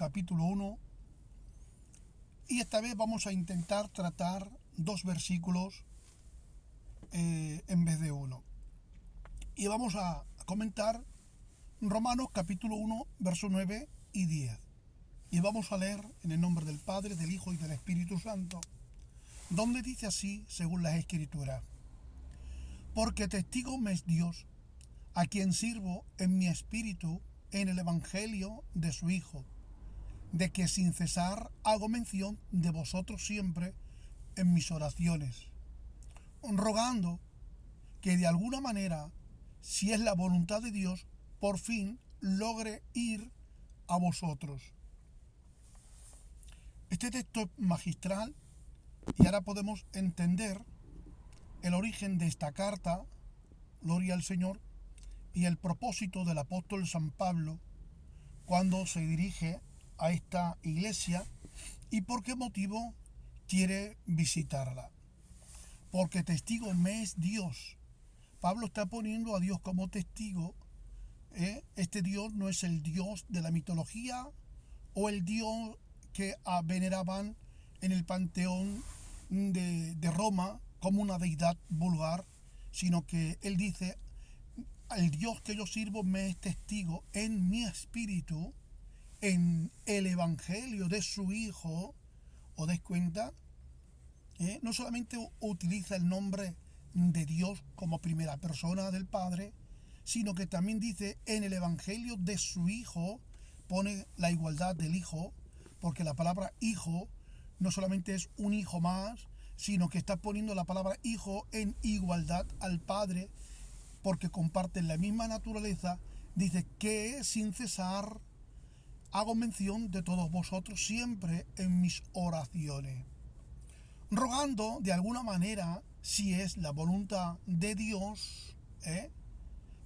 capítulo 1, y esta vez vamos a intentar tratar 2 versículos en vez de uno. Y vamos a comentar Romanos capítulo 1, versos 9 y 10. Y vamos a leer en el nombre del Padre, del Hijo y del Espíritu Santo, donde dice así, según las Escrituras: porque testigo me es Dios, a quien sirvo en mi espíritu en el Evangelio de su Hijo, de que sin cesar hago mención de vosotros siempre en mis oraciones, rogando que de alguna manera, si es la voluntad de Dios, por fin logre ir a vosotros. Este texto es magistral y ahora podemos entender el origen de esta carta, gloria al Señor, y el propósito del apóstol San Pablo cuando se dirige a esta iglesia y por qué motivo quiere visitarla. Porque testigo me es Dios. Pablo está poniendo a Dios como testigo. Este Dios no es el Dios de la mitología o el Dios que veneraban en el panteón de Roma como una deidad vulgar, sino que él dice: el Dios que yo sirvo me es testigo en mi espíritu, en el Evangelio de su Hijo. ¿Os dais cuenta? No solamente utiliza el nombre de Dios como primera persona del Padre, sino que también dice en el Evangelio de su Hijo, pone la igualdad del Hijo, porque la palabra hijo no solamente es un hijo más, sino que está poniendo la palabra hijo en igualdad al Padre, porque comparten la misma naturaleza. Dice que sin cesar hago mención de todos vosotros siempre en mis oraciones, rogando de alguna manera, si es la voluntad de Dios,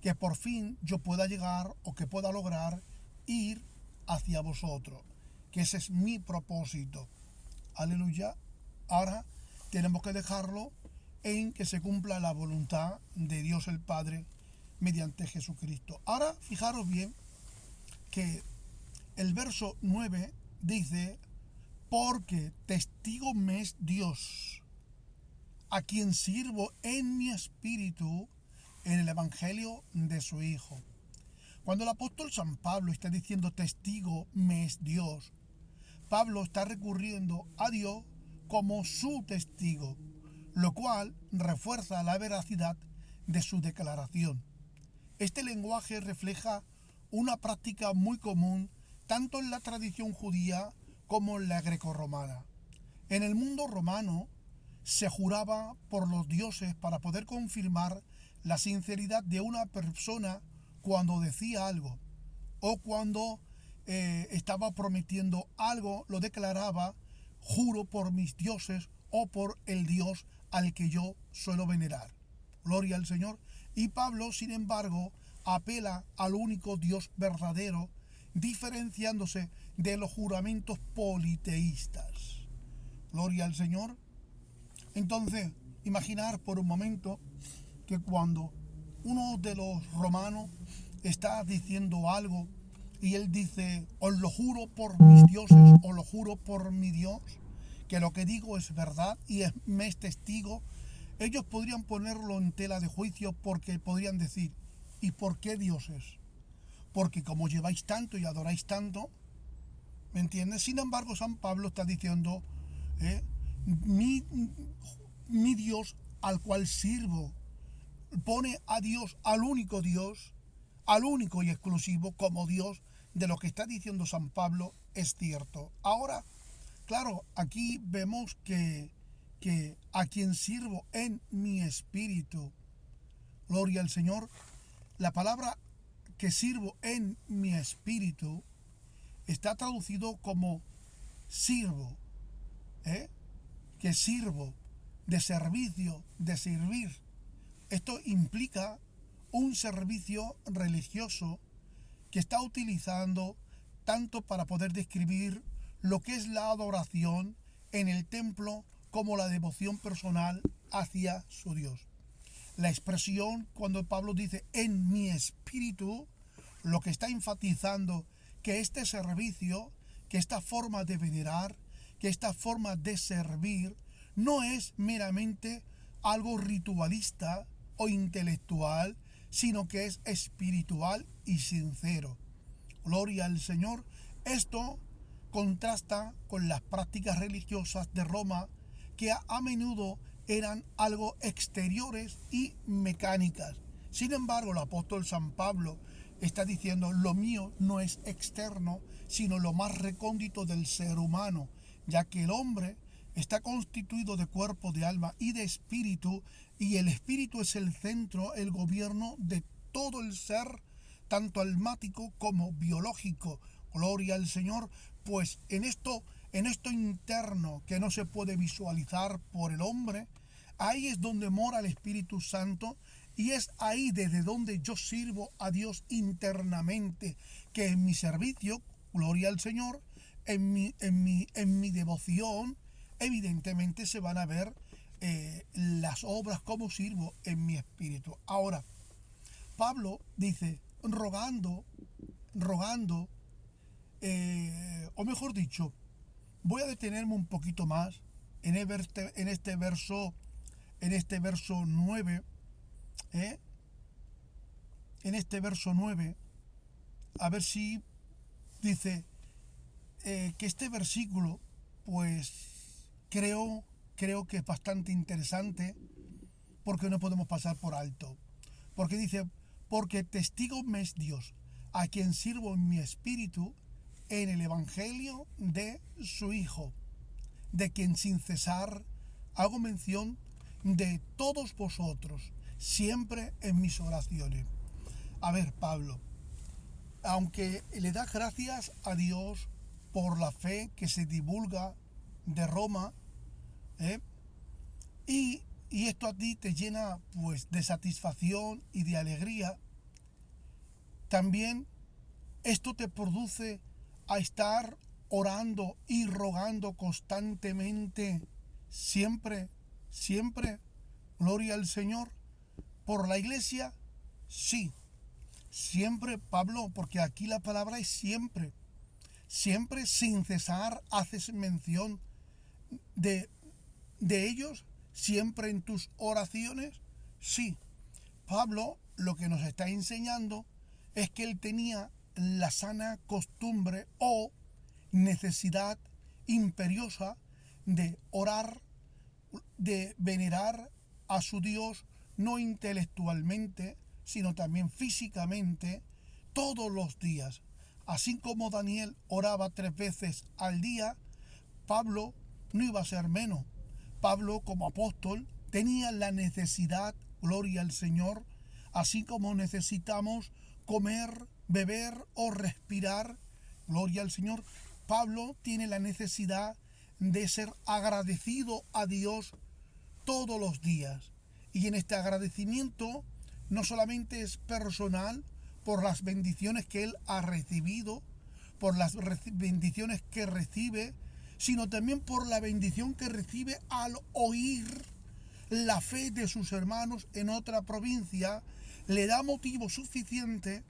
que por fin yo pueda llegar o que pueda lograr ir hacia vosotros, que ese es mi propósito. Aleluya. Ahora tenemos que dejarlo en que se cumpla la voluntad de Dios el Padre mediante Jesucristo. Ahora fijaros bien que el verso 9 dice: porque testigo me es Dios, a quien sirvo en mi espíritu en el Evangelio de su Hijo. Cuando el apóstol San Pablo está diciendo testigo me es Dios, Pablo está recurriendo a Dios como su testigo, lo cual refuerza la veracidad de su declaración. Este lenguaje refleja una práctica muy común tanto en la tradición judía como en la grecorromana. En el mundo romano se juraba por los dioses para poder confirmar la sinceridad de una persona cuando decía algo o cuando estaba prometiendo algo, lo declaraba: juro por mis dioses o por el Dios al que yo suelo venerar. Gloria al Señor. Y Pablo, sin embargo, apela al único Dios verdadero, diferenciándose de los juramentos politeístas. Gloria al Señor. Entonces, imaginar por un momento que cuando uno de los romanos está diciendo algo y él dice: os lo juro por mis dioses, os lo juro por mi Dios, que lo que digo es verdad y me es testigo, ellos podrían ponerlo en tela de juicio, porque podrían decir: ¿y por qué dioses? Porque como lleváis tanto y adoráis tanto, ¿me entiendes? Sin embargo, San Pablo está diciendo: mi Dios al cual sirvo, pone a Dios, al único Dios, al único y exclusivo como Dios. De lo que está diciendo San Pablo es cierto. Ahora, claro, aquí vemos que a quien sirvo en mi espíritu, gloria al Señor, la palabra que sirvo en mi espíritu está traducido como sirvo, que sirvo, de servicio, de servir. Esto implica un servicio religioso que está utilizando tanto para poder describir lo que es la adoración en el templo como la devoción personal hacia su Dios. La expresión cuando Pablo dice en mi espíritu, lo que está enfatizando que este servicio que esta forma de venerar, que esta forma de servir, no es meramente algo ritualista o intelectual, sino que es espiritual y sincero. Gloria al Señor. Esto contrasta con las prácticas religiosas de Roma, que a menudo eran algo exteriores y mecánicas. Sin embargo, el apóstol San Pablo está diciendo: lo mío no es externo, sino lo más recóndito del ser humano, ya que el hombre está constituido de cuerpo, de alma y de espíritu, y el espíritu es el centro, el gobierno de todo el ser, tanto almático como biológico. Gloria al Señor. Pues en esto interno que no se puede visualizar por el hombre, ahí es donde mora el Espíritu Santo, y es ahí desde donde yo sirvo a Dios internamente, que en mi servicio, gloria al Señor, en mi devoción, evidentemente se van a ver las obras como sirvo en mi espíritu. Ahora, Pablo dice, rogando, o mejor dicho, voy a detenerme un poquito más en este verso 9, en este verso 9, a ver si dice que este versículo, pues creo que es bastante interesante, porque no podemos pasar por alto. Porque dice, porque testigo me es Dios, a quien sirvo en mi espíritu, en el evangelio de su Hijo, de quien sin cesar hago mención de todos vosotros, siempre en mis oraciones. A ver, Pablo, aunque le da gracias a Dios por la fe que se divulga de Roma, y esto a ti te llena pues de satisfacción y de alegría, también esto te produce a estar orando y rogando constantemente, siempre, gloria al Señor, por la iglesia. Sí, siempre, Pablo, porque aquí la palabra es siempre sin cesar haces mención de ellos, siempre en tus oraciones. Sí, Pablo lo que nos está enseñando es que él tenía la sana costumbre o necesidad imperiosa de orar, de venerar a su Dios, no intelectualmente, sino también físicamente, todos los días. Así como Daniel oraba 3 veces al día, Pablo no iba a ser menos. Pablo, como apóstol, tenía la necesidad, gloria al Señor, así como necesitamos comer, beber o respirar, gloria al Señor. Pablo tiene la necesidad de ser agradecido a Dios todos los días. Y en este agradecimiento no solamente es personal por las bendiciones que él ha recibido, por las bendiciones que recibe, sino también por la bendición que recibe al oír la fe de sus hermanos en otra provincia. Le da motivo suficiente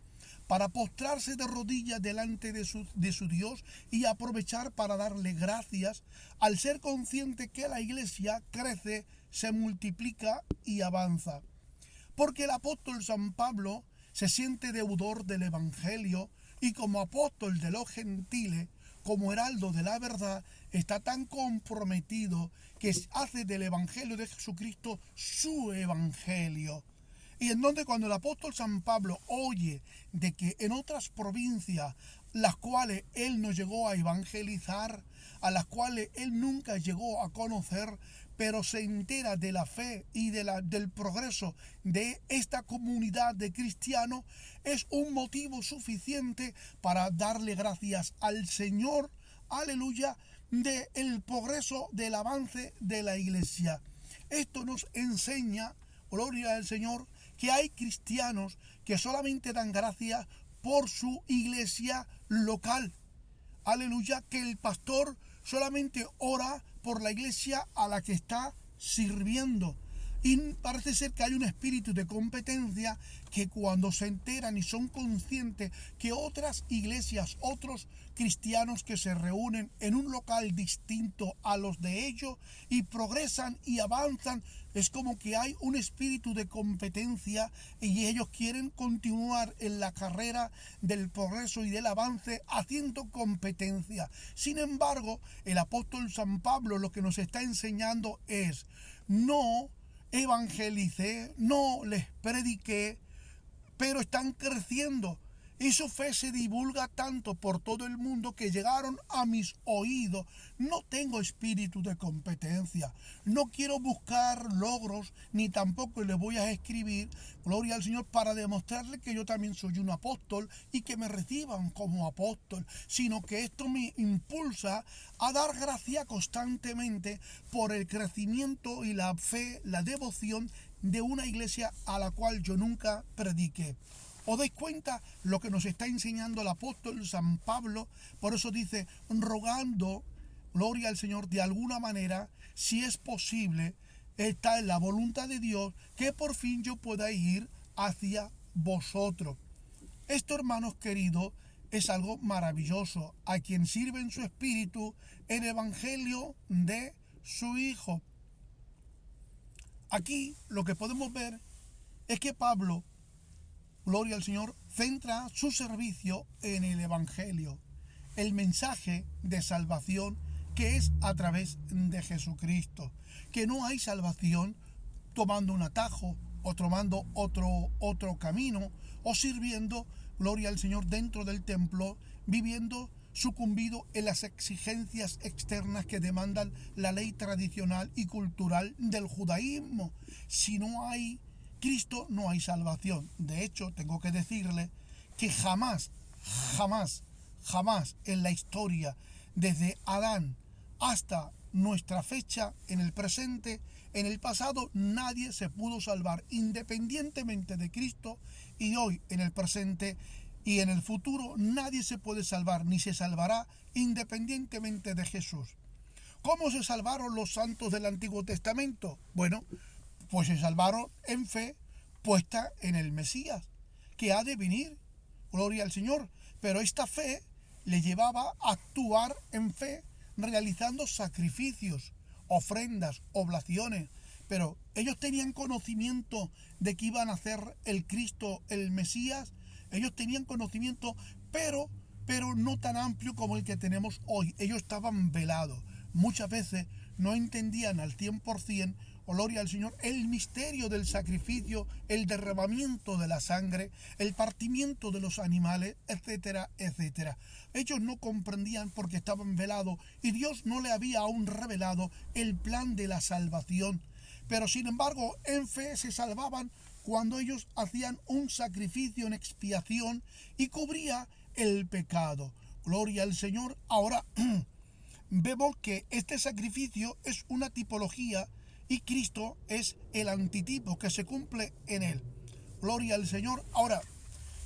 para postrarse de rodillas delante de su Dios y aprovechar para darle gracias, al ser consciente que la iglesia crece, se multiplica y avanza. Porque el apóstol San Pablo se siente deudor del Evangelio, y como apóstol de los gentiles, como heraldo de la verdad, está tan comprometido que hace del Evangelio de Jesucristo su Evangelio. Y entonces cuando el apóstol San Pablo oye de que en otras provincias, las cuales él no llegó a evangelizar, a las cuales él nunca llegó a conocer, pero se entera de la fe y del progreso de esta comunidad de cristianos, es un motivo suficiente para darle gracias al Señor, aleluya, del progreso, del avance de la iglesia. Esto nos enseña, gloria al Señor, que hay cristianos que solamente dan gracias por su iglesia local. Aleluya, que el pastor solamente ora por la iglesia a la que está sirviendo. Y parece ser que hay un espíritu de competencia que cuando se enteran y son conscientes que otras iglesias, otros cristianos que se reúnen en un local distinto a los de ellos y progresan y avanzan, es como que hay un espíritu de competencia y ellos quieren continuar en la carrera del progreso y del avance haciendo competencia. Sin embargo, el apóstol San Pablo lo que nos está enseñando es: no evangelicé, no les prediqué, pero están creciendo. Y su fe se divulga tanto por todo el mundo que llegaron a mis oídos. No tengo espíritu de competencia. No quiero buscar logros, ni tampoco le voy a escribir, gloria al Señor, para demostrarle que yo también soy un apóstol y que me reciban como apóstol, sino que esto me impulsa a dar gracia constantemente por el crecimiento y la fe, la devoción de una iglesia a la cual yo nunca prediqué. ¿Os dais cuenta lo que nos está enseñando el apóstol San Pablo? Por eso dice, rogando, gloria al Señor, de alguna manera, si es posible, está en la voluntad de Dios, que por fin yo pueda ir hacia vosotros. Esto, hermanos queridos, es algo maravilloso. A quien sirve en su espíritu el evangelio de su Hijo. Aquí lo que podemos ver es que Pablo, gloria al Señor, centra su servicio en el Evangelio, el mensaje de salvación que es a través de Jesucristo, que no hay salvación tomando un atajo o tomando otro camino o sirviendo, gloria al Señor, dentro del templo, viviendo sucumbido en las exigencias externas que demandan la ley tradicional y cultural del judaísmo. Si no hay Cristo, no hay salvación. De hecho, tengo que decirle que jamás en la historia, desde Adán hasta nuestra fecha, en el presente, en el pasado, nadie se pudo salvar independientemente de Cristo, y hoy, en el presente y en el futuro, nadie se puede salvar ni se salvará independientemente de Jesús. ¿Cómo se salvaron los santos del Antiguo Testamento? Bueno, pues se salvaron en fe puesta en el Mesías, que ha de venir, gloria al Señor. Pero esta fe le llevaba a actuar en fe, realizando sacrificios, ofrendas, oblaciones. Pero ellos tenían conocimiento de que iban a ser el Cristo, el Mesías. Ellos tenían conocimiento, pero no tan amplio como el que tenemos hoy. Ellos estaban velados. Muchas veces no entendían al 100%, gloria al Señor, el misterio del sacrificio, el derramamiento de la sangre, el partimiento de los animales, etcétera, etcétera. Ellos no comprendían porque estaban velados y Dios no le había aún revelado el plan de la salvación. Pero sin embargo, en fe se salvaban cuando ellos hacían un sacrificio en expiación y cubría el pecado. Gloria al Señor. Ahora vemos que este sacrificio es una tipología y Cristo es el antitipo que se cumple en él. Gloria al Señor. Ahora,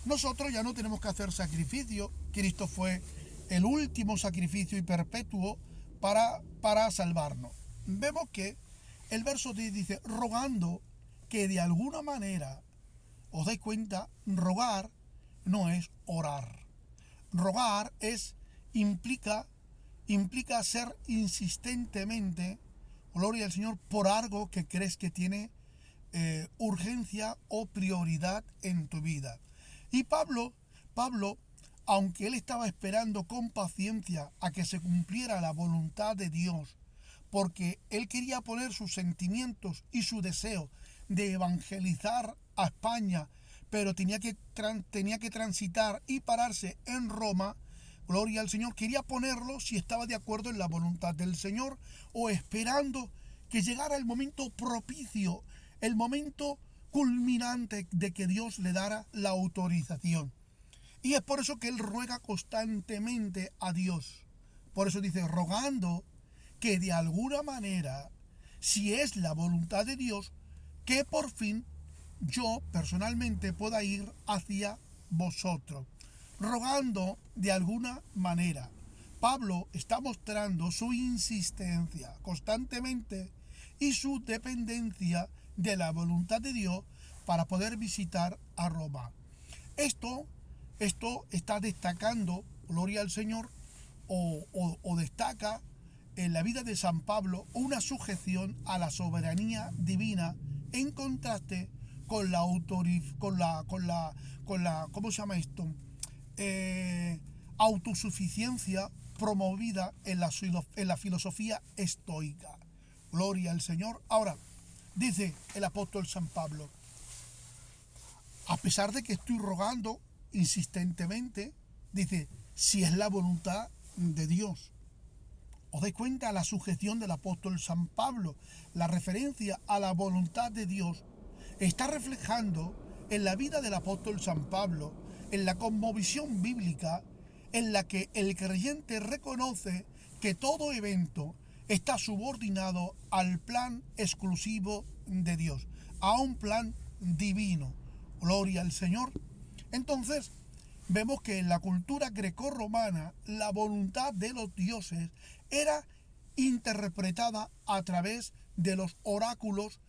nosotros ya no tenemos que hacer sacrificio. Cristo fue el último sacrificio y perpetuo para salvarnos. Vemos que el verso 10 dice, rogando que de alguna manera, os dais cuenta, rogar no es orar. Rogar implica ser insistentemente, gloria al Señor, por algo que crees que tiene urgencia o prioridad en tu vida. Y Pablo, aunque él estaba esperando con paciencia a que se cumpliera la voluntad de Dios, porque él quería poner sus sentimientos y su deseo de evangelizar a España, pero tenía que transitar y pararse en Roma, gloria al Señor, quería ponerlo si estaba de acuerdo en la voluntad del Señor o esperando que llegara el momento propicio, el momento culminante de que Dios le dara la autorización. Y es por eso que él ruega constantemente a Dios. Por eso dice, rogando que de alguna manera, si es la voluntad de Dios, que por fin yo personalmente pueda ir hacia vosotros. Rogando de alguna manera. Pablo está mostrando su insistencia constantemente y su dependencia de la voluntad de Dios para poder visitar a Roma. Esto está destacando, gloria al Señor, o destaca en la vida de San Pablo una sujeción a la soberanía divina en contraste con la ¿cómo se llama esto? Autosuficiencia promovida en la filosofía estoica. Gloria al Señor. Ahora, dice el apóstol San Pablo, a pesar de que estoy rogando insistentemente, dice, si es la voluntad de Dios. ¿Os dais cuenta la sujeción del apóstol San Pablo? La referencia a la voluntad de Dios está reflejando en la vida del apóstol San Pablo, en la cosmovisión bíblica, en la que el creyente reconoce que todo evento está subordinado al plan exclusivo de Dios, a un plan divino. Gloria al Señor. Entonces, vemos que en la cultura grecorromana la voluntad de los dioses era interpretada a través de los oráculos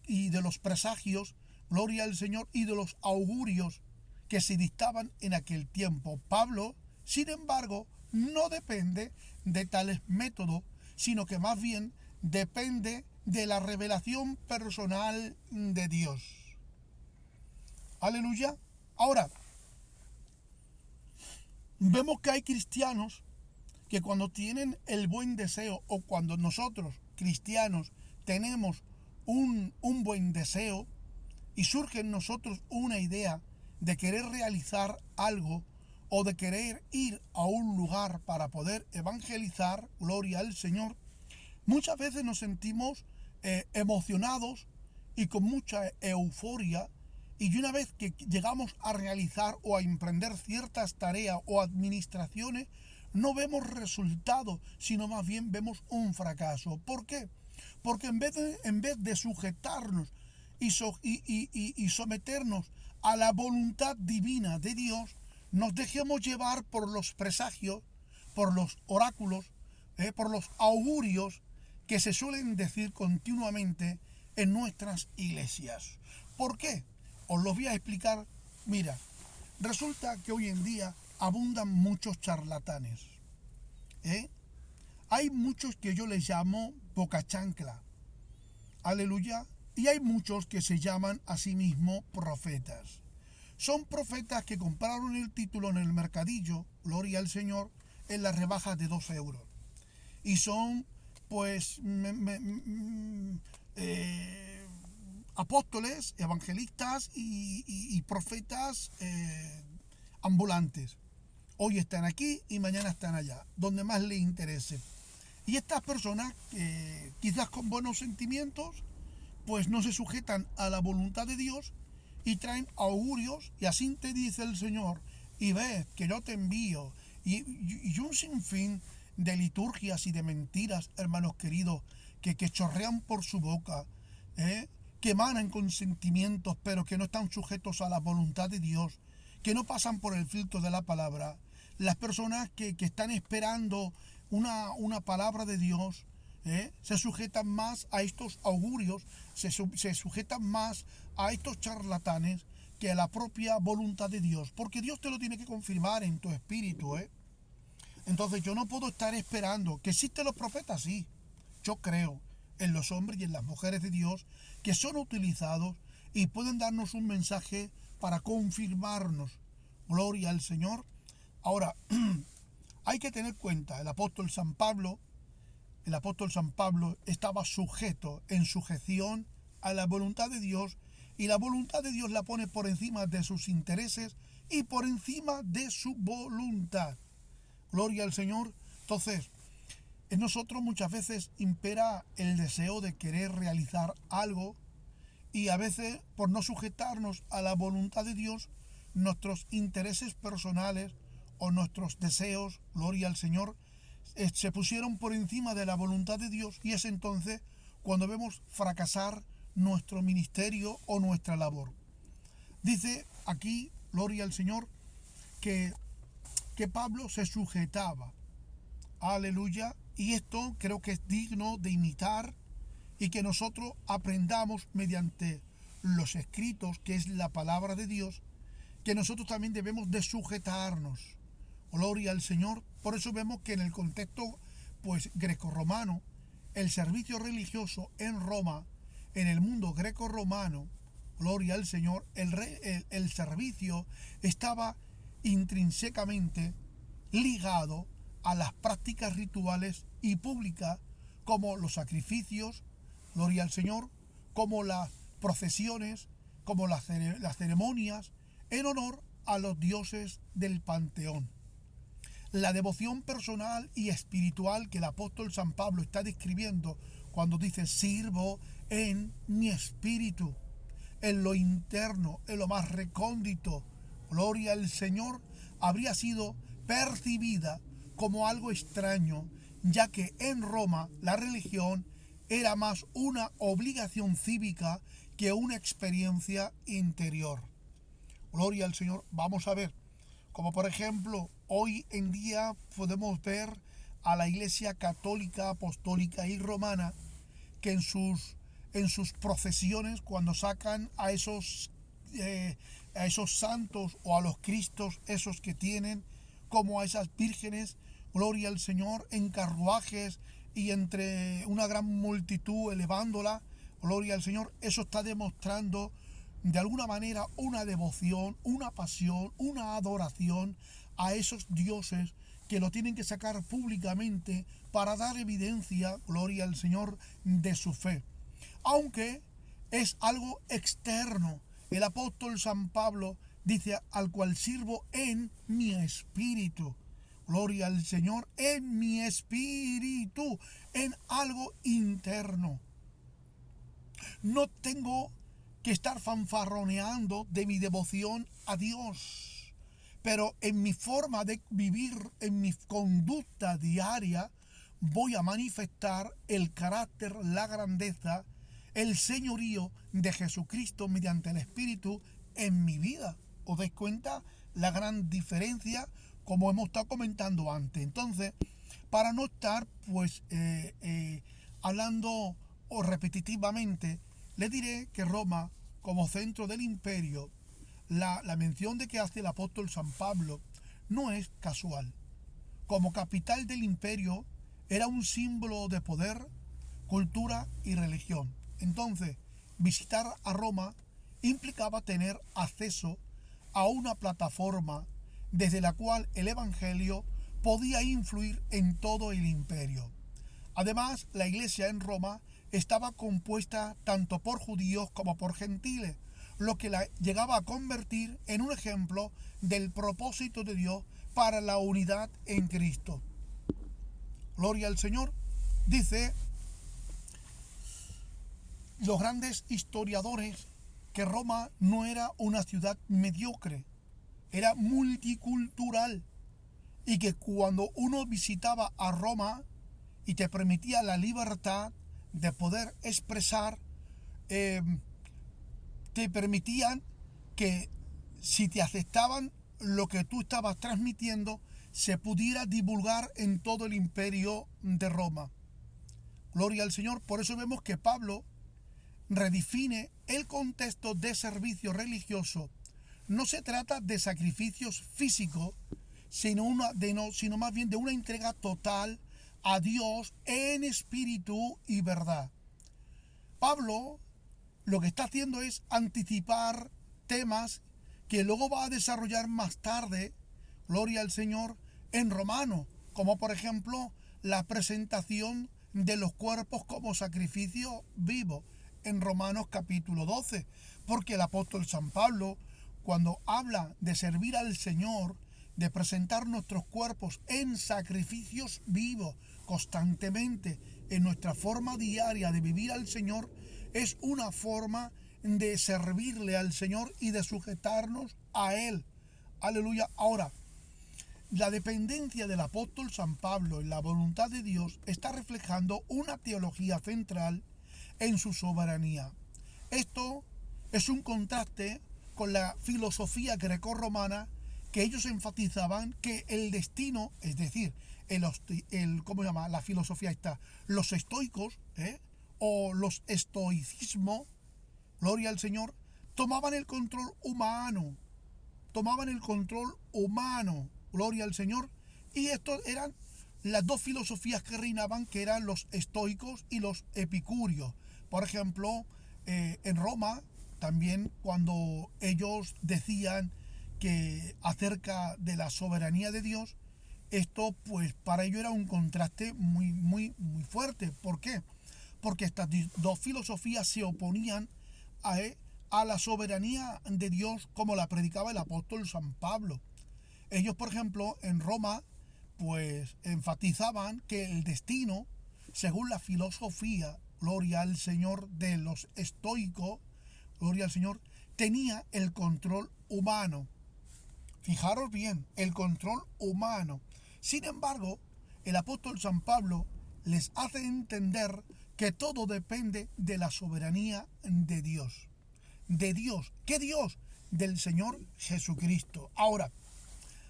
y de los presagios, gloria al Señor, y de los augurios que se dictaban en aquel tiempo. Pablo, sin embargo, no depende de tales métodos, sino que más bien depende de la revelación personal de Dios. Aleluya. Ahora, vemos que hay cristianos que cuando tienen el buen deseo, o cuando nosotros, cristianos, tenemos un buen deseo y surge en nosotros una idea de querer realizar algo o de querer ir a un lugar para poder evangelizar, gloria al Señor, muchas veces nos sentimos emocionados y con mucha euforia, y una vez que llegamos a realizar o a emprender ciertas tareas o administraciones, no vemos resultados, sino más bien vemos un fracaso. ¿Por qué? Porque en vez de sujetarnos y someternos a la voluntad divina de Dios, nos dejemos llevar por los presagios, por los oráculos, por los augurios que se suelen decir continuamente en nuestras iglesias. ¿Por qué? Os lo voy a explicar. Mira, resulta que hoy en día abundan muchos charlatanes. Hay muchos que yo les llamo boca chancla. Aleluya. Y hay muchos que se llaman a sí mismos profetas. Son profetas que compraron el título en el mercadillo, gloria al Señor, en las rebajas de 2 euros. Y son, pues, apóstoles, evangelistas y profetas ambulantes. Hoy están aquí y mañana están allá, donde más les interese. Y estas personas, quizás con buenos sentimientos, pues no se sujetan a la voluntad de Dios y traen augurios, y así te dice el Señor, y ves que yo te envío, y un sinfín de liturgias y de mentiras, hermanos queridos, que chorrean por su boca, que emanan con sentimientos, pero que no están sujetos a la voluntad de Dios, que no pasan por el filtro de la palabra. Las personas que están esperando una palabra de Dios, se sujetan más a estos augurios, se sujetan más a estos charlatanes que a la propia voluntad de Dios, porque Dios te lo tiene que confirmar en tu espíritu. Entonces yo no puedo estar esperando. Que existen los profetas, sí, yo creo en los hombres y en las mujeres de Dios que son utilizados y pueden darnos un mensaje para confirmarnos. Gloria al Señor. Ahora, hay que tener cuenta, el apóstol San Pablo estaba sujeto, en sujeción a la voluntad de Dios, y la voluntad de Dios la pone por encima de sus intereses y por encima de su voluntad. Gloria al Señor. Entonces, en nosotros muchas veces impera el deseo de querer realizar algo, y a veces, por no sujetarnos a la voluntad de Dios, nuestros intereses personales o nuestros deseos, gloria al Señor, se pusieron por encima de la voluntad de Dios, y es entonces cuando vemos fracasar nuestro ministerio o nuestra labor. Dice aquí, gloria al Señor, que Pablo se sujetaba. Aleluya. Y esto creo que es digno de imitar y que nosotros aprendamos mediante los escritos, que es la palabra de Dios, que nosotros también debemos de sujetarnos. Gloria al Señor. Por eso vemos que en el contexto pues grecorromano, el servicio religioso en Roma, en el mundo grecorromano, gloria al Señor, el servicio estaba intrínsecamente ligado a las prácticas rituales y públicas, como los sacrificios, gloria al Señor, como las procesiones, como las ceremonias, en honor a los dioses del panteón. La devoción personal y espiritual que el apóstol San Pablo está describiendo cuando dice sirvo en mi espíritu, en lo interno, en lo más recóndito, gloria al Señor, habría sido percibida como algo extraño, ya que en Roma la religión era más una obligación cívica que una experiencia interior. Gloria al Señor. Vamos a ver, como por ejemplo, hoy en día podemos ver a la Iglesia Católica, Apostólica y Romana, que en sus procesiones, cuando sacan a esos santos o a los cristos, esos que tienen, como a esas vírgenes, gloria al Señor, en carruajes y entre una gran multitud elevándola, gloria al Señor, eso está demostrando de alguna manera una devoción, una pasión, una adoración a esos dioses que lo tienen que sacar públicamente para dar evidencia, gloria al Señor, de su fe. Aunque es algo externo. El apóstol San Pablo dice, al cual sirvo en mi espíritu. Gloria al Señor, en mi espíritu, en algo interno. No tengo que estar fanfarroneando de mi devoción a Dios, pero en mi forma de vivir, en mi conducta diaria, voy a manifestar el carácter, la grandeza, el señorío de Jesucristo mediante el Espíritu en mi vida. ¿Os dais cuenta la gran diferencia? Como hemos estado comentando antes. Entonces, para no estar hablando o repetitivamente, le diré que Roma, como centro del imperio, la mención de que hace el apóstol San Pablo no es casual. Como capital del imperio, era un símbolo de poder, cultura y religión. Entonces, visitar a Roma implicaba tener acceso a una plataforma desde la cual el Evangelio podía influir en todo el imperio. Además, la iglesia en Roma estaba compuesta tanto por judíos como por gentiles, lo que la llegaba a convertir en un ejemplo del propósito de Dios para la unidad en Cristo. Gloria al Señor. Dice los grandes historiadores que Roma no era una ciudad mediocre, era multicultural, y que cuando uno visitaba a Roma y te permitía la libertad de poder expresar, te permitían que si te aceptaban lo que tú estabas transmitiendo, se pudiera divulgar en todo el imperio de Roma. Gloria al Señor. Por eso vemos que Pablo redefine el contexto de servicio religioso. No se trata de sacrificios físicos, sino más bien de una entrega total a Dios en espíritu y verdad. Pablo lo que está haciendo es anticipar temas que luego va a desarrollar más tarde, gloria al Señor, en Romanos, como por ejemplo la presentación de los cuerpos como sacrificio vivo en Romanos capítulo 12, porque el apóstol San Pablo, cuando habla de servir al Señor, de presentar nuestros cuerpos en sacrificios vivos constantemente, en nuestra forma diaria de vivir al Señor, es una forma de servirle al Señor y de sujetarnos a Él. Aleluya. Ahora, la dependencia del apóstol San Pablo en la voluntad de Dios está reflejando una teología central en su soberanía. Esto es un contraste con la filosofía grecorromana, que ellos enfatizaban que el destino, es decir, la filosofía está, los estoicos, o los estoicismos, gloria al Señor, tomaban el control humano, gloria al Señor, y estos eran las dos filosofías que reinaban, que eran los estoicos y los epicúreos. Por ejemplo, en Roma, también cuando ellos decían que acerca de la soberanía de Dios, esto pues para ellos era un contraste muy fuerte. ¿Por qué? Porque estas dos filosofías se oponían a la soberanía de Dios como la predicaba el apóstol San Pablo. Ellos, por ejemplo, en Roma, pues enfatizaban que el destino, según la filosofía, gloria al Señor, de los estoicos, gloria al Señor, tenía el control humano. Fijaros bien, el control humano. Sin embargo, el apóstol San Pablo les hace entender que todo depende de la soberanía de Dios. ¿De Dios? ¿Qué Dios? Del Señor Jesucristo. Ahora,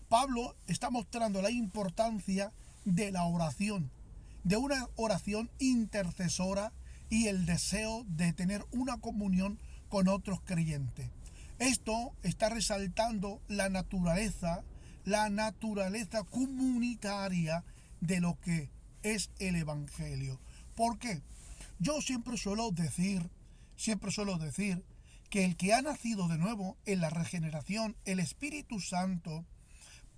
Pablo está mostrando la importancia de la oración, de una oración intercesora y el deseo de tener una comunión con otros creyentes. Esto está resaltando la naturaleza comunitaria de lo que es el Evangelio. ¿Por qué? Yo siempre suelo decir que el que ha nacido de nuevo en la regeneración, el Espíritu Santo,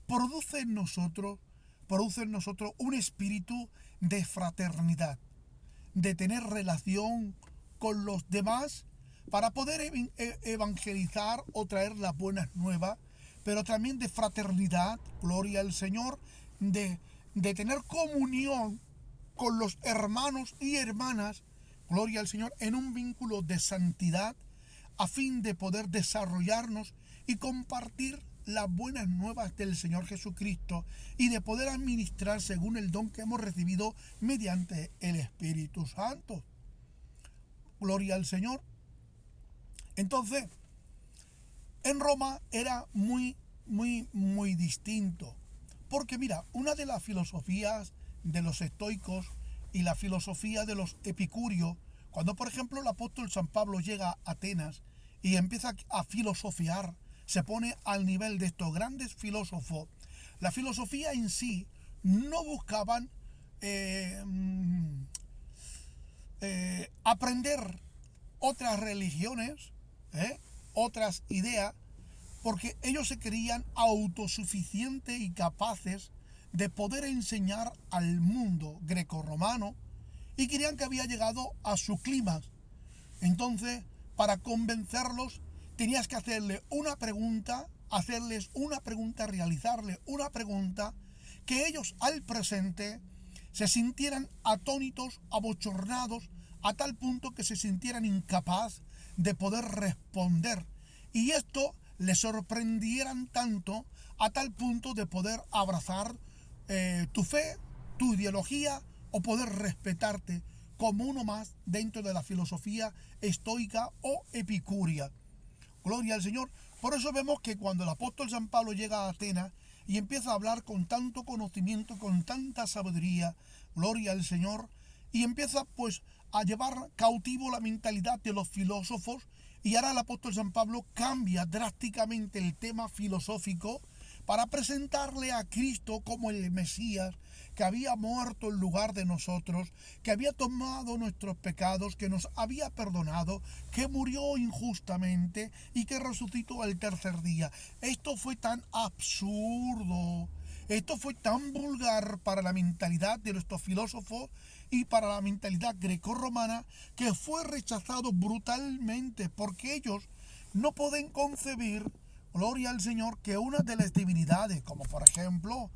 produce en nosotros un espíritu de fraternidad, de tener relación con los demás para poder evangelizar o traer las buenas nuevas, pero también de fraternidad, gloria al Señor, de tener comunión con los hermanos y hermanas, gloria al Señor, en un vínculo de santidad, a fin de poder desarrollarnos y compartir las buenas nuevas del Señor Jesucristo y de poder administrar según el don que hemos recibido mediante el Espíritu Santo. Gloria al Señor. Entonces, en Roma era muy distinto. Porque mira, una de las filosofías de los estoicos y la filosofía de los epicúreos, cuando por ejemplo el apóstol San Pablo llega a Atenas y empieza a filosofiar, se pone al nivel de estos grandes filósofos, la filosofía en sí no buscaban aprender otras religiones, otras ideas, porque ellos se creían autosuficientes y capaces de poder enseñar al mundo grecorromano y creían que había llegado a su clímax. Entonces, para convencerlos, tenías que hacerles una pregunta, realizarles una pregunta, que ellos al presente se sintieran atónitos, abochornados, a tal punto que se sintieran incapaz de poder responder. Y esto les sorprendieran tanto, a tal punto de poder abrazar tu fe, tu ideología, o poder respetarte como uno más dentro de la filosofía estoica o epicúrea. Gloria al Señor. Por eso vemos que cuando el apóstol San Pablo llega a Atenas y empieza a hablar con tanto conocimiento, con tanta sabiduría, gloria al Señor, y empieza pues a llevar cautivo la mentalidad de los filósofos, y ahora el apóstol San Pablo cambia drásticamente el tema filosófico para presentarle a Cristo como el Mesías, que había muerto en lugar de nosotros, que había tomado nuestros pecados, que nos había perdonado, que murió injustamente y que resucitó al tercer día. Esto fue tan absurdo, esto fue tan vulgar para la mentalidad de nuestros filósofos y para la mentalidad grecorromana, que fue rechazado brutalmente, porque ellos no pueden concebir, gloria al Señor, que una de las divinidades, como por ejemplo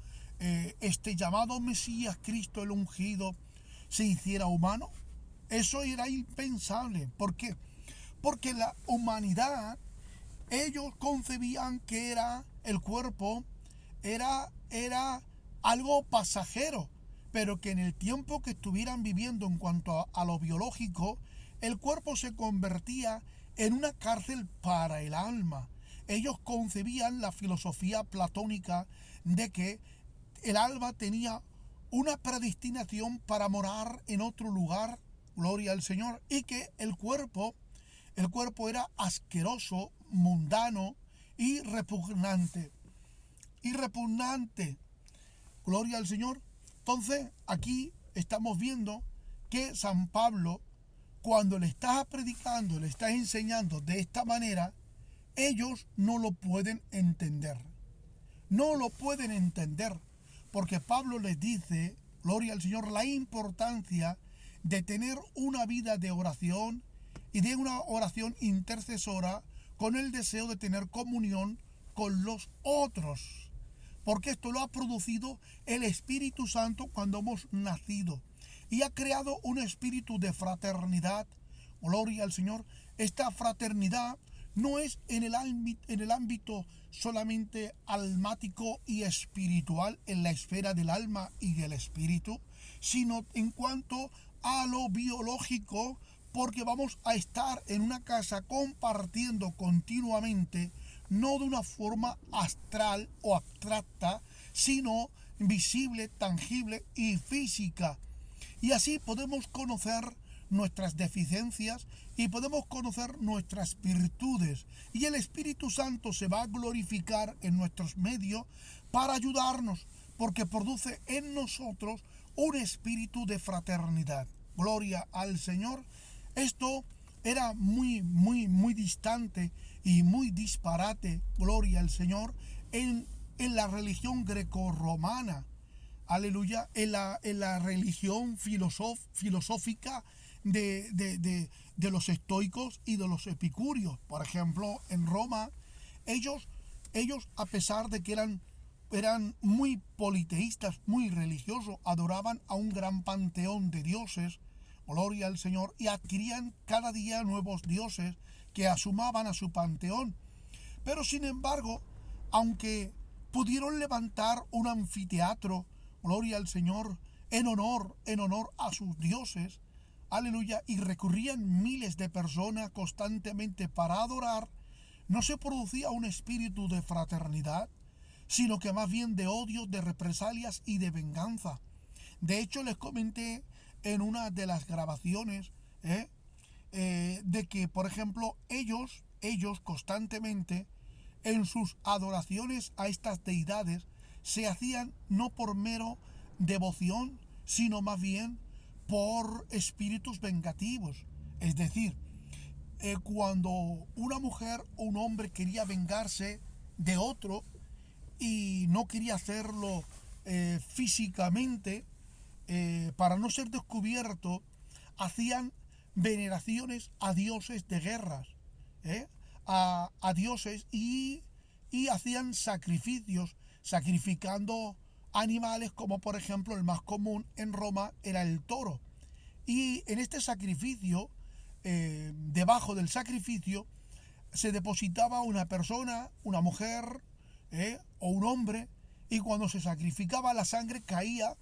este llamado Mesías, Cristo el ungido, se hiciera humano. Eso era impensable. ¿Por qué? Porque la humanidad, ellos concebían que el cuerpo era algo pasajero, pero que en el tiempo que estuvieran viviendo en cuanto a lo biológico, el cuerpo se convertía en una cárcel para el alma. Ellos concebían la filosofía platónica de que el alma tenía una predestinación para morar en otro lugar gloria al Señor, y que el cuerpo era asqueroso, mundano y repugnante. Gloria al Señor. Entonces, aquí estamos viendo que San Pablo, cuando le está predicando, le está enseñando de esta manera, ellos no lo pueden entender. No lo pueden entender, porque Pablo les dice, gloria al Señor, la importancia de tener una vida de oración y de una oración intercesora con el deseo de tener comunión con los otros. Porque esto lo ha producido el Espíritu Santo cuando hemos nacido. Y ha creado un espíritu de fraternidad. Gloria al Señor. Esta fraternidad no es en el ámbito solamente almático y espiritual, en la esfera del alma y del espíritu, sino en cuanto a lo biológico, porque vamos a estar en una casa compartiendo continuamente, no de una forma astral o abstracta, sino visible, tangible y física. Y así podemos conocer nuestras deficiencias y podemos conocer nuestras virtudes. Y el Espíritu Santo se va a glorificar en nuestros medios para ayudarnos, porque produce en nosotros un espíritu de fraternidad. Gloria al Señor. Esto era muy distante y muy disparate, gloria al Señor, en la religión grecorromana. Aleluya, en la religión filosófica de los estoicos y de los epicúreos. Por ejemplo, en Roma, ellos a pesar de que eran muy politeístas, muy religiosos, adoraban a un gran panteón de dioses, gloria al Señor, y adquirían cada día nuevos dioses que asumaban a su panteón. Pero sin embargo, aunque pudieron levantar un anfiteatro, gloria al Señor, en honor a sus dioses, aleluya, y recurrían miles de personas constantemente para adorar, no se producía un espíritu de fraternidad, sino que más bien de odio, de represalias y de venganza. De hecho, les comenté en una de las grabaciones de que, por ejemplo, ellos constantemente en sus adoraciones a estas deidades se hacían no por mero devoción, sino más bien por espíritus vengativos. Es decir, cuando una mujer o un hombre quería vengarse de otro y no quería hacerlo físicamente, para no ser descubierto, hacían veneraciones a dioses de guerras, a dioses, y hacían sacrificios, sacrificando animales, como por ejemplo el más común en Roma era el toro. Y en este sacrificio, debajo del sacrificio, se depositaba una persona, una mujer o un hombre, y cuando se sacrificaba la sangre caía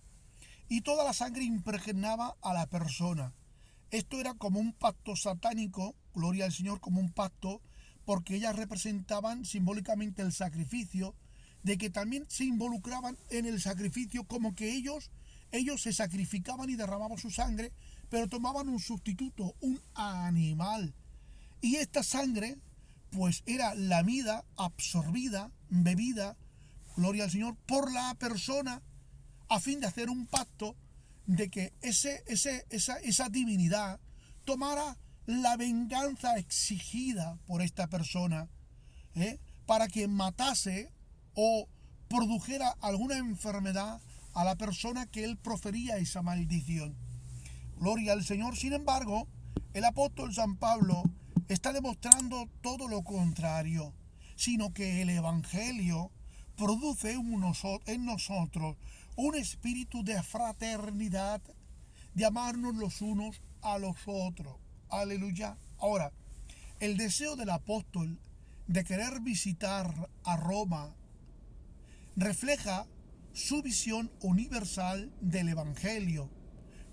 y toda la sangre impregnaba a la persona. Esto era como un pacto satánico, gloria al Señor, como un pacto, porque ellas representaban simbólicamente el sacrificio, de que también se involucraban en el sacrificio, como que ellos se sacrificaban y derramaban su sangre, pero tomaban un sustituto, un animal. Y esta sangre, pues era lamida, absorbida, bebida, gloria al Señor, por la persona, a fin de hacer un pacto de que esa divinidad tomara la venganza exigida por esta persona, para que matase o produjera alguna enfermedad a la persona que él profería esa maldición. Gloria al Señor. Sin embargo, el apóstol San Pablo está demostrando todo lo contrario, sino que el Evangelio produce en nosotros un espíritu de fraternidad, de amarnos los unos a los otros. Aleluya. Ahora, el deseo del apóstol de querer visitar a Roma refleja su visión universal del Evangelio.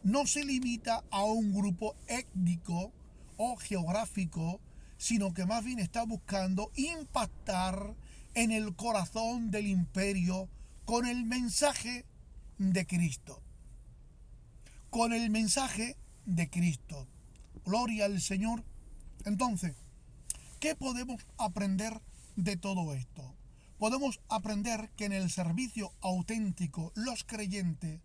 No se limita a un grupo étnico o geográfico, sino que más bien está buscando impactar en el corazón del imperio con el mensaje de Cristo, con el mensaje de Cristo. Gloria al Señor. Entonces, ¿qué podemos aprender de todo esto? Podemos aprender que en el servicio auténtico los creyentes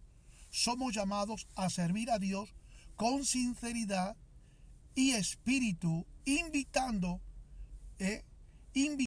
somos llamados a servir a Dios con sinceridad y espíritu, invitando